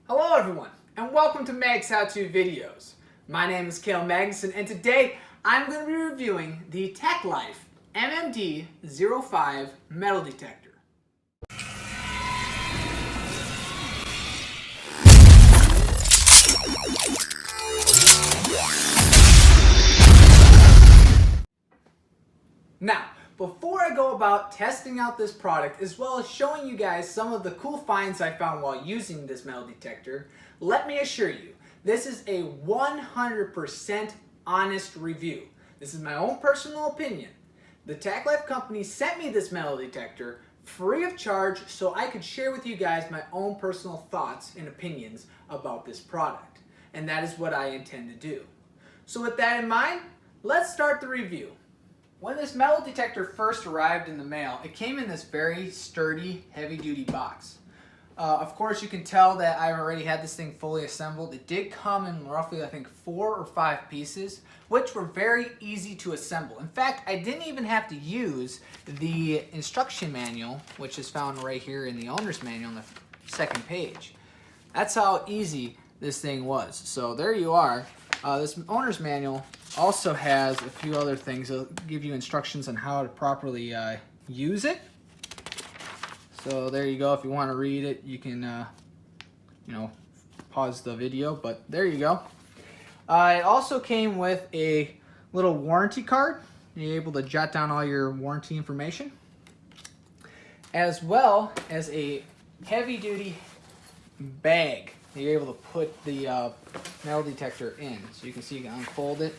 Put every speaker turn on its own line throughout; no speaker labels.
Hello everyone, and welcome to Mag's How To Videos. My name is Cale Magnuson, and today I'm going to be reviewing the TackLife MMD05 Metal Detector. Now, before I go about testing out this product, as well as showing you guys some of the cool finds I found while using this metal detector, let me assure you, this is a 100% honest review. This is my own personal opinion. The TackLife company sent me this metal detector free of charge so I could share with you guys my own personal thoughts and opinions about this product. And that is what I intend to do. So with that in mind, let's start the review. When this metal detector first arrived in the mail, it came in this very sturdy, heavy-duty box. Of course, you can tell that I already had this thing fully assembled. It did come in roughly, I think, 4 or 5 pieces, which were very easy to assemble. In fact, I didn't even have to use the instruction manual, which is found right here in the owner's manual on the second page. That's how easy this thing was. So there you are. This owner's manual also has a few other things. It'll give you instructions on how to properly use it. So there you go. If you want to read it, you can, pause the video. But there you go. It also came with a little warranty card. You're able to jot down all your warranty information, as well as a heavy-duty bag that you're able to put the metal detector in. So you can see you can unfold it,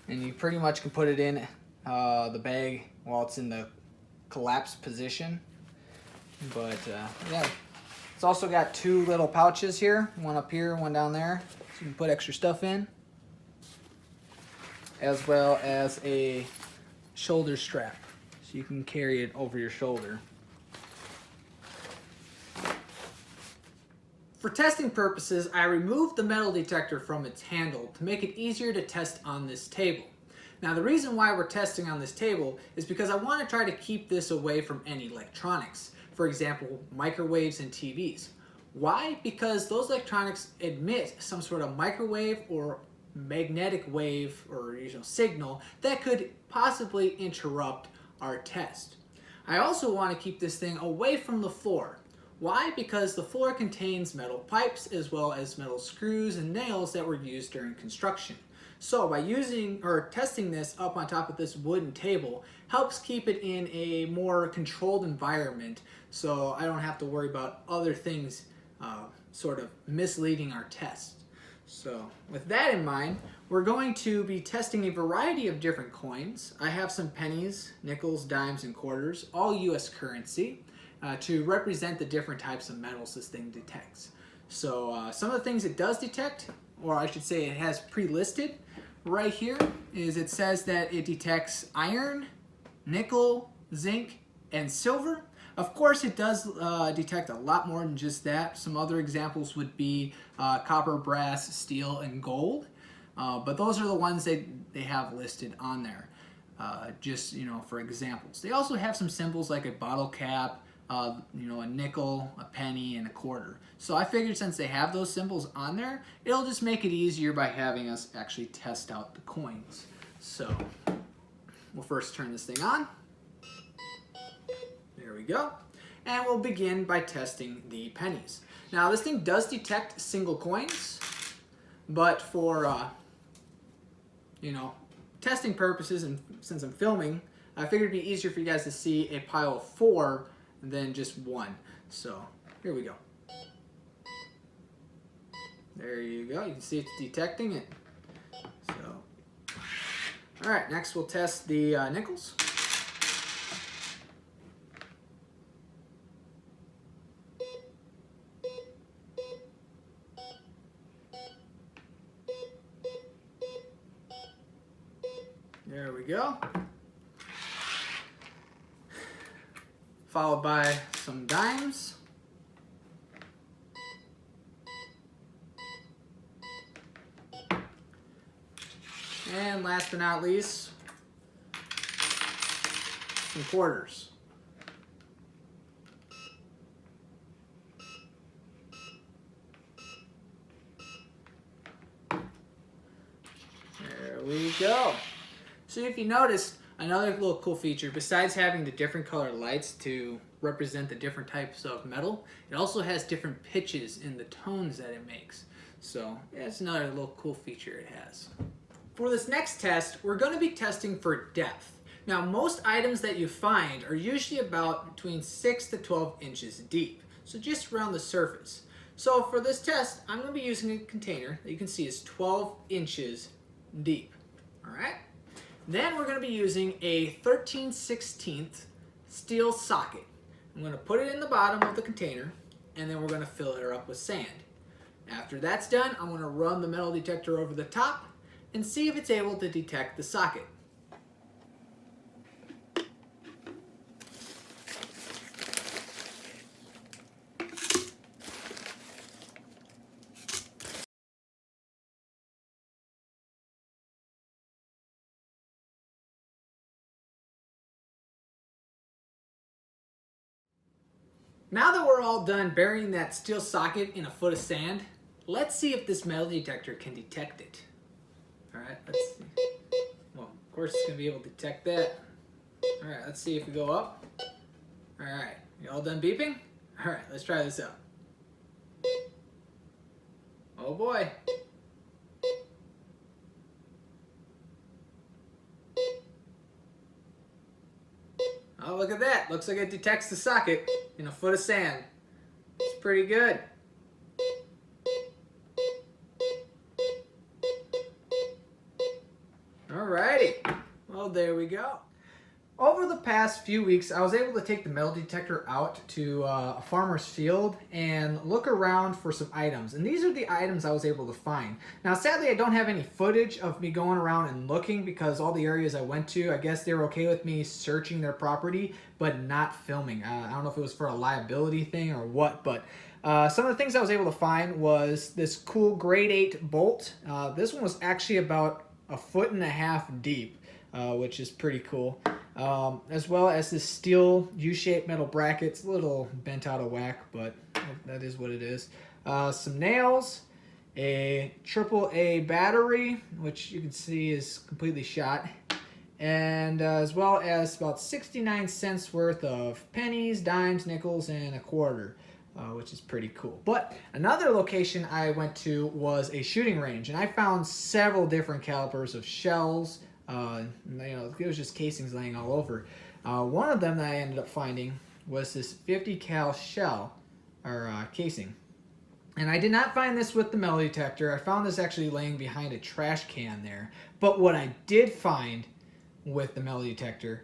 and you pretty much can put it in the bag while it's in the collapsed position. But yeah, it's also got 2 little pouches here, one up here, one down there, so you can put extra stuff in, as well as a shoulder strap, so you can carry it over your shoulder. For testing purposes, I removed the metal detector from its handle to make it easier to test on this table. Now, the reason why we're testing on this table is because I want to try to keep this away from any electronics. For example, microwaves and TVs. Why? Because those electronics emit some sort of microwave or magnetic wave or signal that could possibly interrupt our test. I also want to keep this thing away from the floor. Why? Because the floor contains metal pipes as well as metal screws and nails that were used during construction. So by using or testing this up on top of this wooden table helps keep it in a more controlled environment, so I don't have to worry about other things sort of misleading our test. So with that in mind, we're going to be testing a variety of different coins. I have some pennies, nickels, dimes, and quarters, all US currency, to represent the different types of metals this thing detects. So some of the things it does detect, or I should say it has pre-listed right here, is it says that it detects iron, nickel, zinc, and silver. Of course, it does detect a lot more than just that. Some other examples would be copper, brass, steel, and gold. But those are the ones they have listed on there, just for examples. They also have some symbols like a bottle cap, a nickel, a penny, and a quarter. So I figured since they have those symbols on there, it'll just make it easier by having us actually test out the coins. So we'll first turn this thing on. There we go. And we'll begin by testing the pennies. Now this thing does detect single coins, but for testing purposes, and since I'm filming, I figured it'd be easier for you guys to see a pile of 4 than just 1. So here we go. There you go. You can see it's detecting it. So, all right. Next, we'll test the nickels. There we go. Followed by some dimes. And last but not least, some quarters. go. So if you notice, another little cool feature, besides having the different color lights to represent the different types of metal, it also has different pitches in the tones that it makes. So yeah, it's another little cool feature it has. For this next test, we're going to be testing for depth. Now, most items that you find are usually about between 6 to 12 inches deep, so just around the surface. So for this test, I'm going to be using a container that you can see is 12 inches deep. All right? Then we're going to be using a 13/16 steel socket. I'm going to put it in the bottom of the container, and then we're going to fill it up with sand. After that's done, I'm going to run the metal detector over the top and see if it's able to detect the socket. Now that we're all done burying that steel socket in a foot of sand, let's see if this metal detector can detect it. Alright, let's see. Well, of course it's going to be able to detect that. Alright, let's see if we go up. Alright, you all done beeping? Alright, let's try this out. Oh boy. Oh, look at that. Looks like it detects the socket in a foot of sand. It's pretty good. Alrighty. Well, there we go. Over the past few weeks, I was able to take the metal detector out to a farmer's field and look around for some items. And these are the items I was able to find. Now, sadly, I don't have any footage of me going around and looking because all the areas I went to, I guess they were okay with me searching their property, but not filming. I don't know if it was for a liability thing or what, but some of the things I was able to find was this cool grade 8 bolt. This one was actually about 1.5 feet deep, which is pretty cool. As well as this steel U-shaped metal bracket. It's a little bent out of whack, but that is what it is. Some nails, a AAA battery, which you can see is completely shot, and as well as about 69 cents worth of pennies, dimes, nickels, and a quarter. Which is pretty cool. But another location I went to was a shooting range, and I found several different calibers of shells. It was just casings laying all over. One of them that I ended up finding was this 50 cal shell or casing. And I did not find this with the metal detector. I found this actually laying behind a trash can there. But what I did find with the metal detector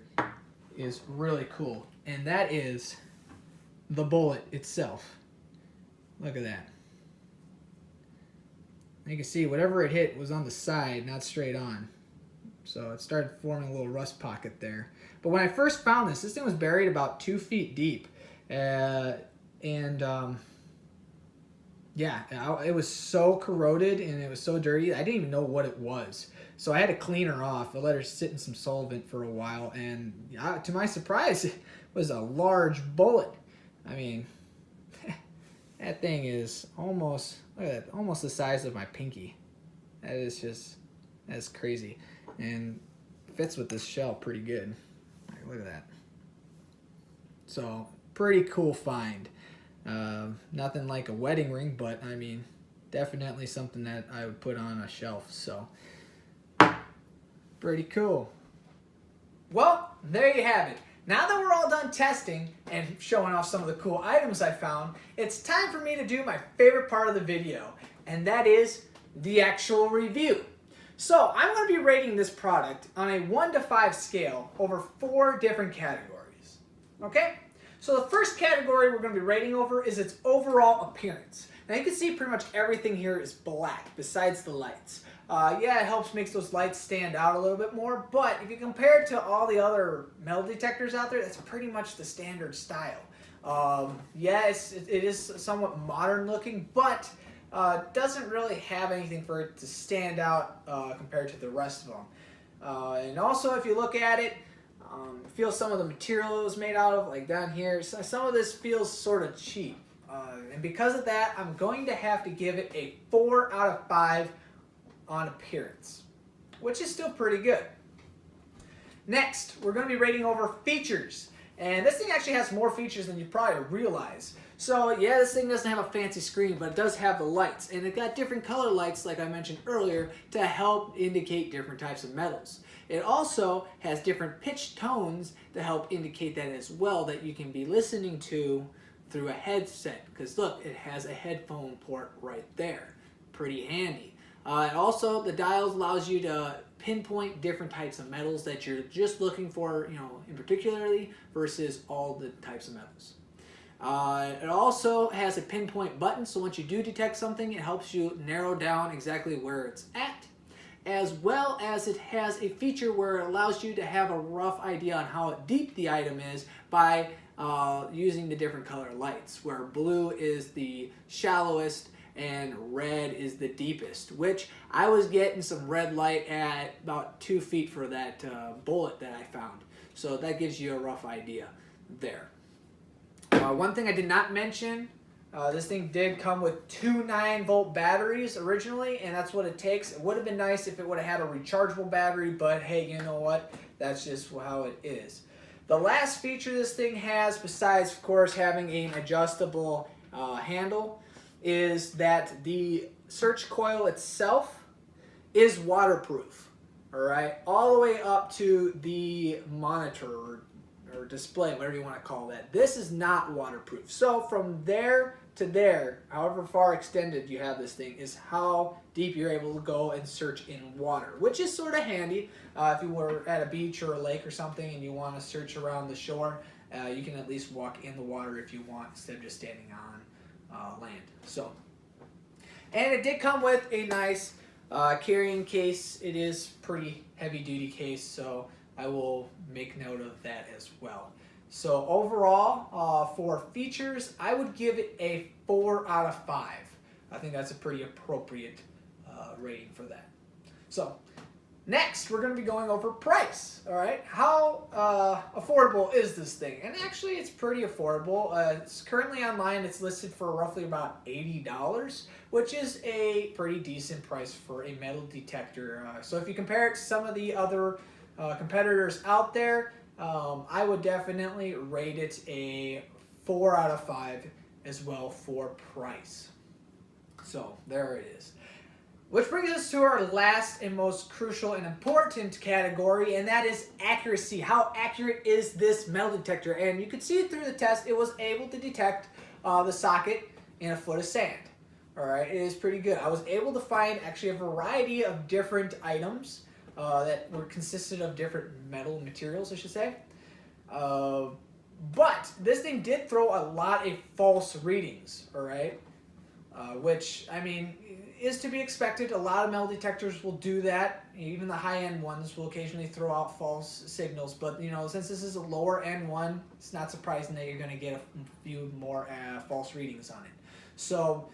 is really cool, and that is the bullet itself. Look at that. You can see whatever it hit was on the side, not straight on. So it started forming a little rust pocket there. But when I first found this thing was buried about 2 feet deep. Yeah, it was so corroded and it was so dirty, I didn't even know what it was. So I had to clean her off. I let her sit in some solvent for a while, and to my surprise, it was a large bullet. I mean, that thing is almost, look at that, almost the size of my pinky. That's crazy. And fits with this shell pretty good. Look at that. So, pretty cool find. Nothing like a wedding ring, but I mean, definitely something that I would put on a shelf. So, pretty cool. Well, there you have it. Now that we're all done testing and showing off some of the cool items I found, it's time for me to do my favorite part of the video, and that is the actual review. So I'm going to be rating this product on a 1 to 5 scale over 4 different categories. Okay? So the first category we're going to be rating over is its overall appearance. Now you can see pretty much everything here is black besides the lights. Yeah, it helps makes those lights stand out a little bit more, but if you compare it to all the other metal detectors out there, that's pretty much the standard style. Yeah, it is somewhat modern looking, but doesn't really have anything for it to stand out compared to the rest of them. And also, if you look at it, feel some of the material it was made out of, like down here. So some of this feels sort of cheap. And because of that, I'm going to have to give it a 4 out of 5 on appearance. which is still pretty good. Next, we're going to be rating over features. And this thing actually has more features than you probably realize. So yeah, this thing doesn't have a fancy screen, but it does have the lights. And it got different color lights, like I mentioned earlier, to help indicate different types of metals. It also has different pitch tones to help indicate that as well, that you can be listening to through a headset. Because look, it has a headphone port right there. Pretty handy. Also, the dials allows you to pinpoint different types of metals that you're just looking for, in particularly, versus all the types of metals. It also has a pinpoint button, so once you do detect something, it helps you narrow down exactly where it's at, as well as it has a feature where it allows you to have a rough idea on how deep the item is by using the different color lights, where blue is the shallowest and red is the deepest, which I was getting some red light at about 2 feet for that bullet that I found. So that gives you a rough idea there. One thing I did not mention, this thing did come with 2 9-volt batteries originally, and that's what it takes. It would have been nice if it would have had a rechargeable battery, but hey, you know what? That's just how it is. The last feature this thing has, besides of course having an adjustable handle, is that the search coil itself is waterproof. Alright, all the way up to the monitor or display, whatever you want to call that. This is not waterproof. So from there to there, however far extended you have this thing, is how deep you're able to go and search in water, which is sort of handy. If you were at a beach or a lake or something and you want to search around the shore, you can at least walk in the water if you want, instead of just standing on land. So, and it did come with a nice carrying case. It is pretty heavy duty case, so I will make note of that as well. So overall, for features, I would give it a 4 out of 5. I think that's a pretty appropriate rating for that. So next, we're going to be going over price. All right, how affordable is this thing? And actually, it's pretty affordable. It's currently online. It's listed for roughly about $80, which is a pretty decent price for a metal detector. So if you compare it to some of the other competitors out there, I would definitely rate it a 4 out of 5 as well for price. So there it is. Which brings us to our last and most crucial and important category, and that is accuracy. How accurate is this metal detector? And you can see it through the test. It was able to detect the socket in a foot of sand. All right, it is pretty good. I was able to find actually a variety of different items that were consisted of different metal materials, I should say. But this thing did throw a lot of false readings, all right? Which, I mean, is to be expected. A lot of metal detectors will do that. Even the high-end ones will occasionally throw out false signals. But, since this is a lower-end one, it's not surprising that you're going to get a few more false readings on it. So,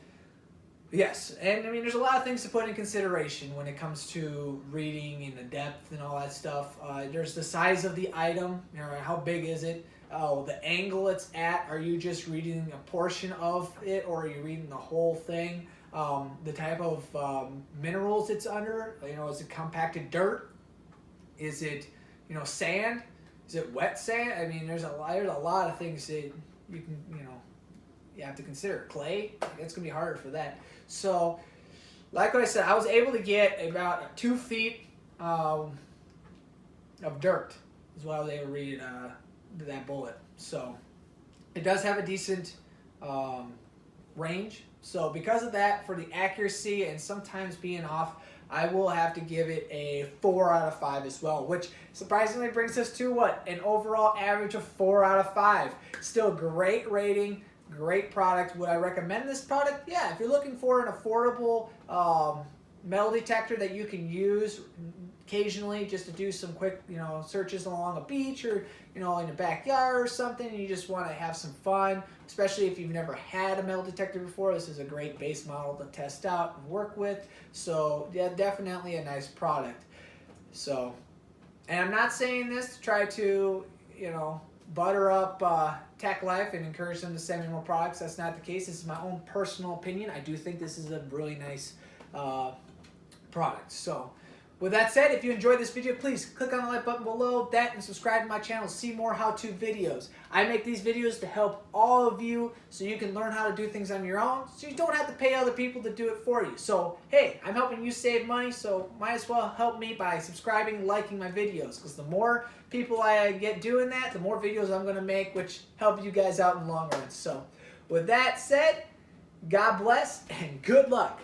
yes, and I mean, there's a lot of things to put in consideration when it comes to reading and the depth and all that stuff. There's the size of the item, how big is it? Oh, the angle it's at. Are you just reading a portion of it, or are you reading the whole thing? The type of minerals it's under. Is it compacted dirt? Is it, sand? Is it wet sand? I mean, there's a lot of things that you can, you have to consider. Clay, it's gonna be harder for that. So, like what I said, I was able to get about 2 feet of dirt is what I was able to read that bullet. So, it does have a decent range. So because of that, for the accuracy and sometimes being off, I will have to give it a 4 out of 5 as well, which surprisingly brings us to what? An overall average of 4 out of 5. Still great rating, great product. Would I recommend this product? Yeah, if you're looking for an affordable metal detector that you can use occasionally just to do some quick, searches along a beach or, in a backyard or something, and you just want to have some fun, especially if you've never had a metal detector before. This is a great base model to test out and work with. So, yeah, definitely a nice product. So, and I'm not saying this to try to, butter up TackLife and encourage them to send me more products. That's not the case. This is my own personal opinion. I do think this is a really nice product. So, With that said, if you enjoyed this video, please click on the like button below that and subscribe to my channel to see more how-to videos. I make these videos to help all of you so you can learn how to do things on your own, so you don't have to pay other people to do it for you. So, hey, I'm helping you save money, so might as well help me by subscribing and liking my videos, because the more people I get doing that, the more videos I'm going to make, which help you guys out in the long run. So, with that said, God bless and good luck.